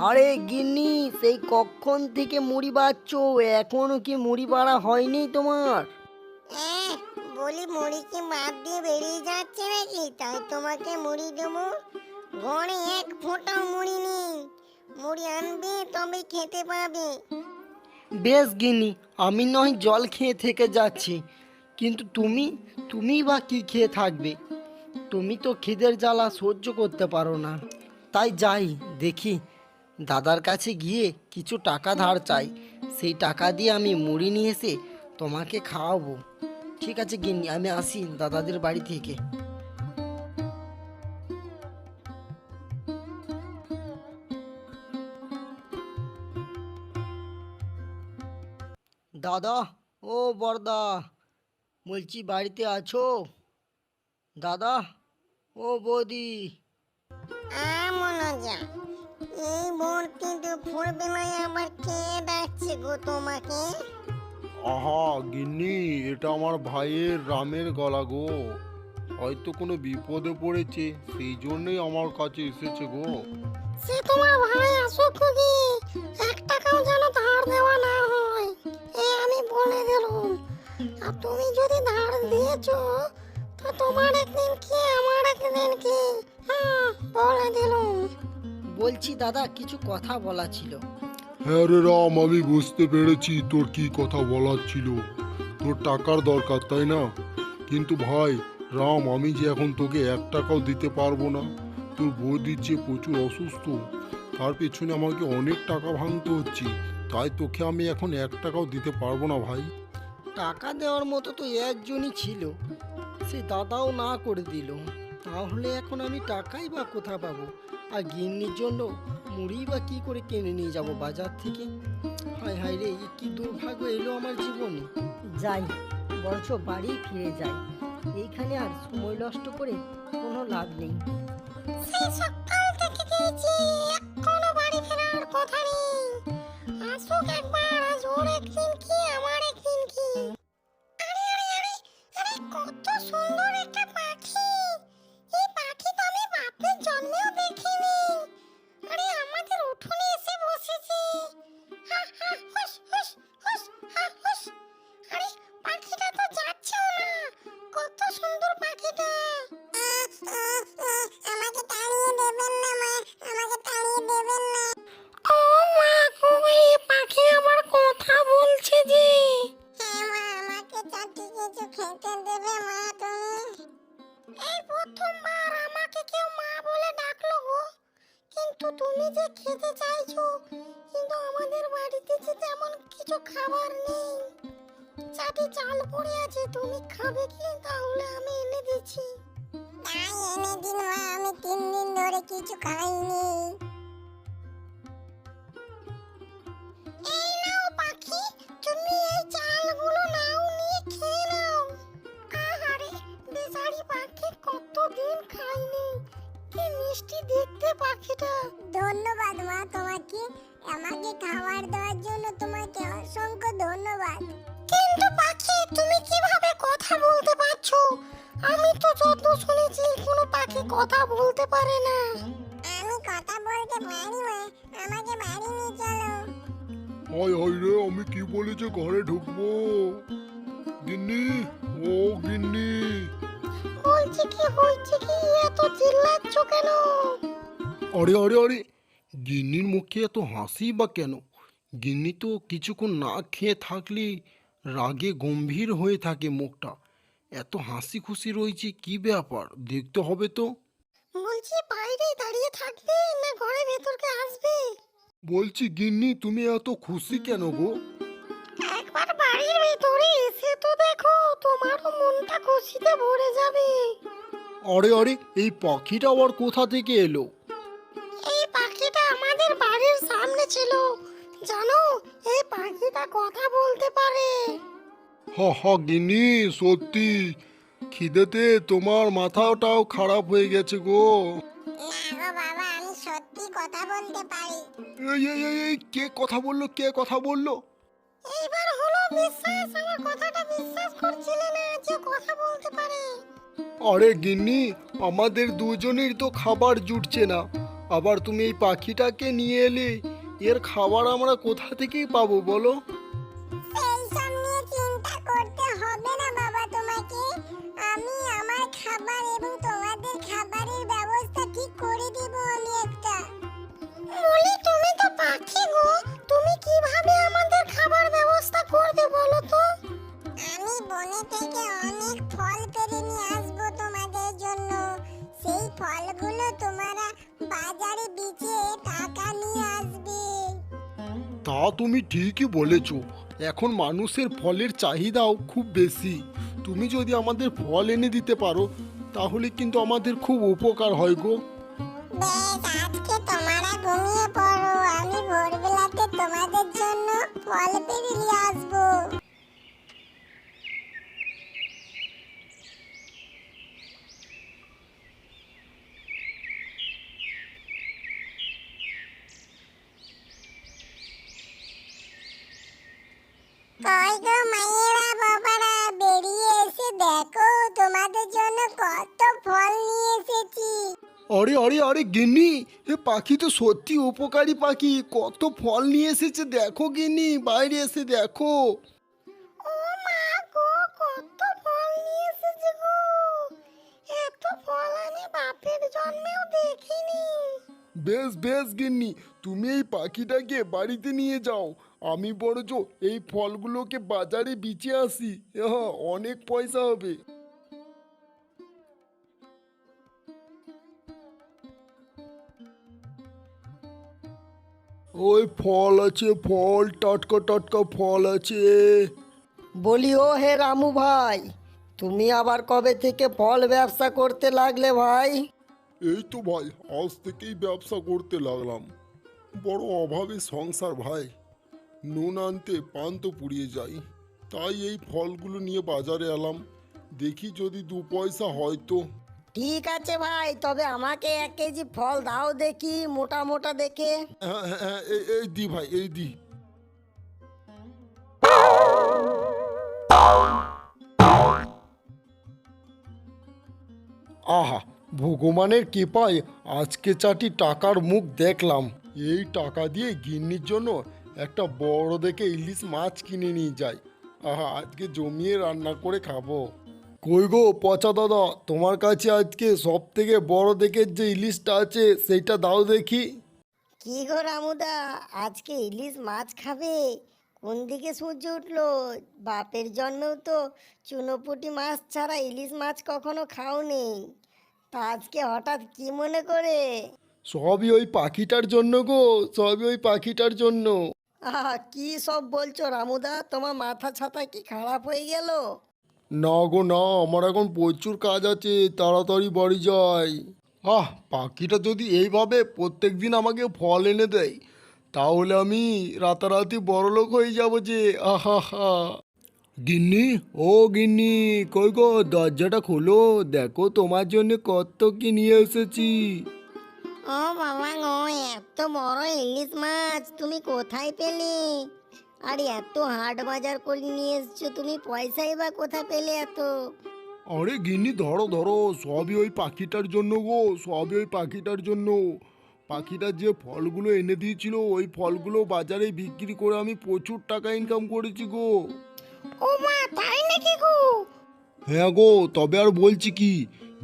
আরে গিন্নি, সেই কখন থেকে মুড়ি বাড়ছো, এখনো কি মুড়ি বাড়া হয়নি তোমার? এহ, বলি মুড়ি কি বাদ দিয়ে বেরিয়ে যাচ্ছে নাকি, তাই তোমাকে মুড়ি দেবো? ঘরে এক ফোঁটাও মুড়ি নেই। মুড়ি আনবে তবে খেতে পাবে। বেশ গিন্নি, আমি নয় জল খেয়ে থেকে যাচ্ছি, কিন্তু তুমি তুমি বা কি খেয়ে থাকবে? তুমি তো খিদের জ্বালা সহ্য করতে পারো না। তাই যাই, দেখি দাদার কাছে গিয়ে কিছু টাকা ধার চাই, সেই টাকা দিয়ে আমি মুড়ি নিয়ে এসে তোমাকে খাওয়াবো। ঠিক আছে গিন্নি, আমি আসি দাদাদের বাড়ি থেকে। দাদা, ও বড়দা, বলছি বাড়িতে আছো? দাদা, ও বৌদি। মনোজা, এই ভোর কিন্তু ভোরবেলায় আবার কে ডাকছে গো তোমাকে? আহা গিন্নি, এটা আমার ভাইয়ের রামের গলা গো। হয়তো কোনো বিপদে পড়েছে, সেই জন্যই আমার কাছে এসেছে গো। সে তোমার ভাই আসুক খুদি, 1 টাকাও যেন ধার দেওয়া না হয়, এ আমি বলে দিলাম। আর তুমি যদি ধার দিয়েছো, তো তোমার একদিন কি আমার একদিন কি, হ্যাঁ বলে দিলাম। বলছি দাদা, কিছু কথা বলা ছিল। হ্যাঁ রে রাম, আমি বুঝতে পেরেছি তোর কি কথা বলার ছিল। তোর টাকার দরকার তাই না? কিন্তু ভাই রাম, আমি যে এখন তোকে 1 টাকাও দিতে পারবো না। তোর বৌদির যে প্রচুর অসুস্থ, তার পেছনে আমাকে অনেক টাকা ভাঙতে হচ্ছে। তাই তোকে আমি এখন 1 টাকাও দিতে পারবো না ভাই। টাকা দেওয়ার মতো তো একজনই ছিল, সে দাদাও না করে দিল। তাহলে এখন আমি টাকাই বা কোথা পাবো? আর গিন্নির জন্য মুড়ি বা কি করে কিনে নিয়ে যাব বাজার থেকে? হায় হায় রে, এ কি দুর্ভাগ্য এলো আমার জীবনে। যাই, বরঞ্চ বাড়ি ফিরে যাই, এইখানে আর সময় নষ্ট করে কোনো লাভ নেই। সেই সকাল থেকে দিয়েছি, এখনো বাড়ি ফেরার কথা নেই। আসুক একবার, আজ ওর একদিন কি আমার একদিন কি। আরে আরে আরে আরে, কত সুন্দর একটা পাখি! এই পাখি তো আমি বাপের জন্মেও দেখিনি। আরে আমাদের উঠোনে এসে বসেছে। হা হা, হুস হুস হুস, হা হুস। আরে পাখিটা তো যাচ্ছেও না, কত সুন্দর পাখিটা! আমাকে তাড়িয়ে দেবেন না মা, আমাকে তাড়িয়ে দেবেন না। ও মা গো, এই পাখি আমার কথা বলছে যে। হ্যাঁ মা, আমাকে চারটি কিছু খেতে দেবে মা তুমি? এই প্রথমবার আমাকে কেউ মা বলে ডাকলো গো। কিন্তু তুমি যে খেতে চাইছো, কিন্তু আমাদের বাড়িতে যে তেমন কিছু খাবার নেই। চাটি চাল পড়ে আছে, তুমি খাবে কি? তাহলে আমি এনে দিচ্ছি। তাই এনে দিন মা, আমি 3 দিন ধরে কিছু খাইনি। এই নাও পাখি, তুমি এই চালগুলো নাও, নিয়ে খেয়ে নাও। আহারে, বেচারি পাখি কতদিন খায়নি, কি মিষ্টি দেখতে পাখিটা। ধন্যবাদ মা তোমাকে, আমাকে খাবার দেওয়ার জন্য তোমাকে অসংখ্য ধন্যবাদ। কিন্তু পাখি, তুমি কিভাবে কথা বলতে পারছো? আমি তো যত শুনেছি কোনো পাখি কথা বলতে পারে না। আমি কথা বলতে পারি মা, আমাকে বাড়ি নিয়ে চলো। হায় হায় রে, আমি কি বলে যে ঘরে ঢুকবো? গিন্নি, ও গিন্নি। বলছি কি হয়েছে কি, এত চিল্লাচ্ছ কেন? আরে আরে আরে, গিন্নির মুখে এত হাসি বা কেন? গিন্নি তো কিছুক্ষণ না খেয়ে থাকলে রাগে গম্ভীর হয়ে থাকে মুখটা। এত হাসি খুশি রয়েছে, কি ব্যাপার? দেখতে হবে তো। বলছি বাইরে দাঁড়িয়ে থাকবে না ঘরে ভেতরকে আসবে? বলছি গিন্নি, তুমি এত খুশি কেন গো? একবার বাড়ির ভেতরে এসে তো দেখো, তোমারও মনটা খুশিতে ভরে যাবে। আরে আরে, এই পাখিটা আবার কোথা থেকে এলো? এই পাখিটা আমাদের বাড়ির সামনে ছিল, জানো? এই পাখিটা কথা বলতে পারে। হা হা গিন্নি, সত্যি খিদেতে তোমার মাথাটাও খারাপ হয়ে গেছে গো। না গো বাবা, আমি সত্যি কথা বলতে পারি। এই এই এই এই, কে কথা বললো, কে কথা বললো? এইবার হলো বিশ্বাস, আমার কথাটা বিশ্বাস করছিলে না যে কথা বলতে পারে। আরে গিন্নি, আমাদের দুজনের তো খাবার জুটছে না, আবার তুমি এই পাখিটাকে নিয়ে এলে, এর খাবার আমরা কোথা থেকেই পাবো বলো? এইসব নিয়ে চিন্তা করতে হবে না বাবা তোমাকে। আমি আমার খাবার এবং তোমাদের খাবারের ব্যবস্থা ঠিক করে দেব আমি একটা। বলি তুমি তো পাখি গো, তুমি কিভাবে আমাদের খাবার ব্যবস্থা করবে বলো তো? আমি বনে থেকে অনেক ফল পেড়ে নিয়ে আসবো তোমাদের জন্য। সেই ফলগুলো তোমরা বাজারে বেচে টাকা নিয়ে আসবে। তা তুমি ঠিকই বলেছো, এখন মানুষের ফলের চাহিদাও খুব বেশি। তুমি যদি আমাদের ফল এনে দিতে পারো তাহলে কিন্তু আমাদের খুব উপকার হয় গো। বেশ, আজকে তোমরা ঘুমিয়ে পড়ো, আমি ভোরবেলাতে তোমাদের জন্য ফল পেড়ে নিয়ে আসবো। কই গো মায়েরা বাবারা, বেরিয়ে এসে দেখো তোমাদের জন্য কত ফল নিয়ে এসেছি। আরে আরে আরে গিন্নি, এ পাখি তো সত্যি উপকারী পাখি, কত ফল নিয়ে এসেছে দেখো গিন্নি, বাইরে এসে দেখো। ও মা গো, কত ফল নিয়ে এসেছে গো! এত ফল আমি বাপের জন্মেও দেখিনি। বেশ বেশ গিন্নি, তুমি এই পাখিটাকে বাড়িতে নিয়ে যাও, আমি বরঞ্চ এই ফলগুলোকে বাজারে বিচে আসি। অনেক পয়সা হবে। ওই ফল আছে, ফল, টাটকা টাটকা ফল আছে। বলি ও হে রামু ভাই, তুমি আবার কবে থেকে ফল ব্যবসা করতে লাগলে ভাই? এই তো ভাই, আজ থেকেই ব্যবসা করতে লাগলাম। বড় অভাবে সংসার ভাই, নুন আনতে পান তো পুড়িয়ে যাই। তাই এই ফলগুলো নিয়ে বাজারে এলাম, দেখি যদি 2 পয়সা হয় তো। ঠিক আছে ভাই, তবে আমাকে 1 কেজি ফল দাও দেখি, মোটা মোটা দেখে। হ্যাঁ হ্যাঁ হ্যাঁ, এই দি ভাই, এই দি। আহা, ভগবানের কৃপায় আজকে চাটি টাকার মুখ দেখলাম। এই টাকা দিয়ে গিন্নির জন্য একটা বড় দেখে ইলিশ মাছ কিনে নিয়ে যাই। আহা, আজকে জমিয়ে রান্না করে খাবো। কই গো পচা দাদা, তোমার কাছে আজকে সব থেকে বড় দেখে যে ইলিশটা আছে সেইটা দাও দেখি। কি গো রামুদা, আজকে ইলিশ মাছ খাবে? কোন দিকে সূর্য উঠলো? বাপের জন্মেও তো চুনোপুঁটি মাছ ছাড়া ইলিশ মাছ কখনো খাওনি, তা আজকে হঠাৎ কি মনে করে? সবই ওই পাখিটার জন্য গো, সবই ওই পাখিটার জন্য। আহা, কি সব বলছো রামুদা, তোমার মাথা ছাতা কি খারাপ হয়ে গেল? না গো না, আমার এখন প্রচুর কাজ আছে, তাড়াতাড়ি বাড়ি যাই। পাখিটা যদি এইভাবে প্রত্যেক দিন আমাকে ফল এনে দেয় তাহলে আমি রাতারাতি বড়লোক হয়ে যাব যে। আহা হা। গিন্নি, ও গিন্নি, কই গো দরজাটা খোলো, দেখো তোমার জন্য কত কি নিয়ে এসেছি। ও বাবা গো, এত বড় ইলিশ মাছ তুমি কোথায় পেলে? আর এত হাট বাজার করে নিয়ে এসছো তুমি, পয়সাই বা কোথা পেলে এত? আরে গিন্নি, ধরো ধরো, সবই ওই পাখিটার জন্য গো, সবই ওই পাখিটার জন্য। পাখিটা যে ফলগুলো এনে দিয়েছিল ওই ফলগুলো বাজারে বিক্রি করে আমি প্রচুর টাকা ইনকাম করেছি গো। ও মা, তাই নাকি গো? হ্যাঁ গো, তবে আর বলছি কি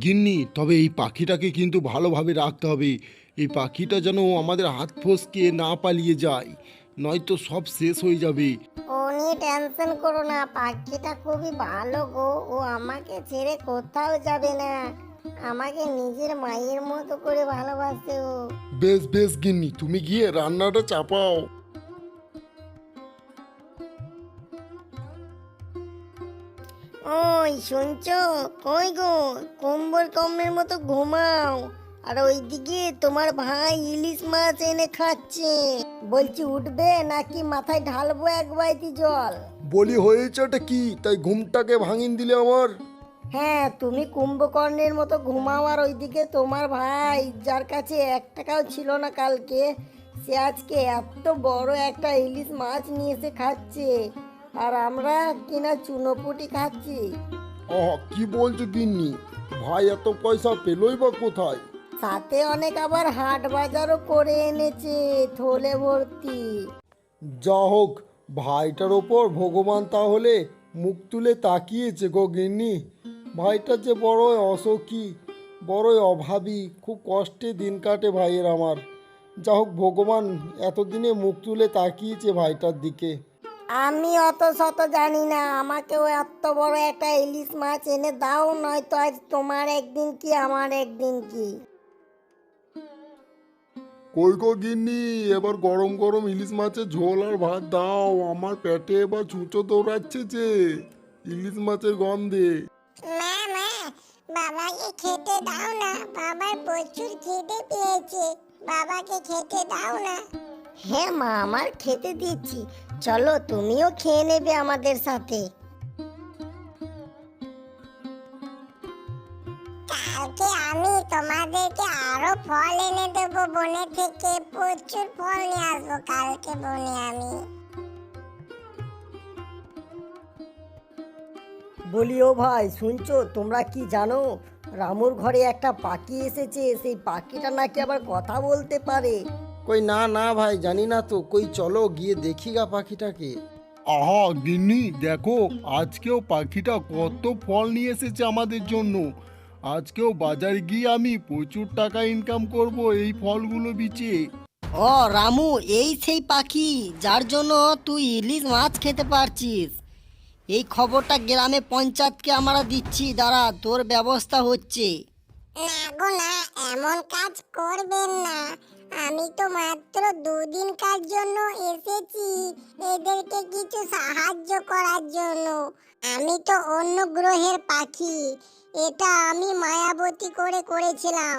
গিন্নি, তবে এই পাখিটাকে কিন্তু ভালোভাবে রাখতে হবে। এই পাখিটা যেন আমাদের হাত ফসকে না পালিয়ে যায়, নয়তো সব শেষ হয়ে যাবে। ও নিয়ে টেনশন করো না, পাখিটা খুবই ভালো গো, ও আমাকে ছেড়ে কোথাও যাবে না, আমাকে নিজের মায়ের মতো করে ভালোবাসে ও। বেশ বেশ গিন্নি, তুমি গিয়ে রান্নাটা চাপাও। ওই শুনছো? কই গো, কম্বল কম্মের মতো ঘুমাও, আর ওইদিকে তোমার ভাই ইলিশ মাছ এনে খাচ্ছে, বলছি উঠবে নাকি মাথায় ঢালবো এক বালতি জল? বলি হয়েছেটা কি, তাই ঘুমটাকে ভাঙিন দিলে আমার? হ্যাঁ, তুমি কুম্ভকর্ণের মতো ঘুমাও, আর ওইদিকে তোমার ভাই যার কাছে 1 টাকাও ছিল না কালকে, সে আজকে এত বড় একটা ইলিশ মাছ নিয়ে এসে খাচ্ছে, আর আমরা কিনা চুনোপুটি খাচ্ছি। কি বলছো গিন্নি, ভাই এত পয়সা পেলই বা কোথায়? সাথে অনেক আবার হাট বাজারও করে এনেছে থলে ভর্তি। যা হোক, ভাইটার ওপর ভগবান তাহলে মুখ তুলে তাকিয়েছে গো গিন্নি। ভাইটা যে বড়ই অসুখী, বড়ই অভাবী, খুব কষ্টে দিন কাটে ভাইয়ের আমার। যা হোক, ভগবান এতদিনে মুখ তুলে তাকিয়েছে ভাইটার দিকে। আমি অত শত জানি না, আমাকেও এত বড় একটা ইলিশ মাছ এনে দাও, নয়তো আজ তোমার একদিন কি আমার একদিন কি। কই গো গিন্নি, এবার গরম গরম ইলিশ মাছের ঝোল আর ভাত দাও, আমার পেটে এবার ছুঁচো দৌড়াচ্ছে যে ইলিশ মাছের গন্ধে। মা মা, বাবাকে খেতে দাও না, বাবার প্রচুর খিদে পেয়েছে, বাবাকে খেতে দাও না। হ্যাঁ মা, আমার খেতে দিচ্ছি, চলো তুমিও খেয়ে নেবে আমাদের সাথে। কালকে আমি তোমাদেরকে আরো ফল এনে দেবো বনে থেকে, প্রচুর ফল নিয়ে আসবো কালকে বনে আমি। বলি ও ভাই, শুনছো? তোমরা কি জানো রামুর ঘরে একটা পাখি এসেছে, সেই পাখিটা নাকি আবার কথা বলতে পারে। কই না না ভাই, জানি না তো। কই চলো গিয়ে দেখি গা পাখিটাকে। আহা গিন্নি, দেখো আজকেও পাখিটা কত ফল নিয়ে এসেছে আমাদের জন্য। আজকেও বাজারে গিয়ে আমি প্রচুর টাকা ইনকাম করব এই ফলগুলো বিচে। ও রামু, এই সেই পাখি যার জন্য তুই ইলিশ মাছ খেতে পারছিস। এই খবরটা গ্রামে পঞ্চায়েতকে আমরা দিচ্ছি, দাঁড়া, তোর ব্যবস্থা হচ্ছে। না গো না, এমন কাজ করবেন না। আমি তো মাত্র দুদিনকার জন্য এসেছি এদেরকে কিছু সাহায্য করার জন্য। আমি তো অন্য গ্রহের পাখি, এটা আমি মায়াবতী করে করেছিলাম।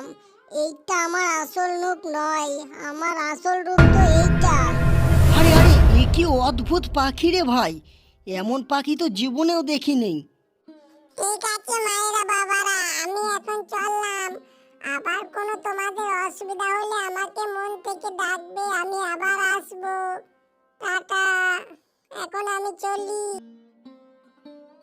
এইটা আমার আসল রূপ নয়, আমার আসল রূপ তো এইটা। আরে আরে, এ কি অদ্ভুত পাখি রে ভাই, এমন পাখি তো জীবনেও দেখি নেই। ঠিক আছে মায়েরা বাবারা, আমি এখন চললাম। আবার কোনো তোমাদের অসুবিধা হলে আমাকে মন থেকে ডাকবে, আমি আবার আসবো। টাটা, এখন আমি চলি।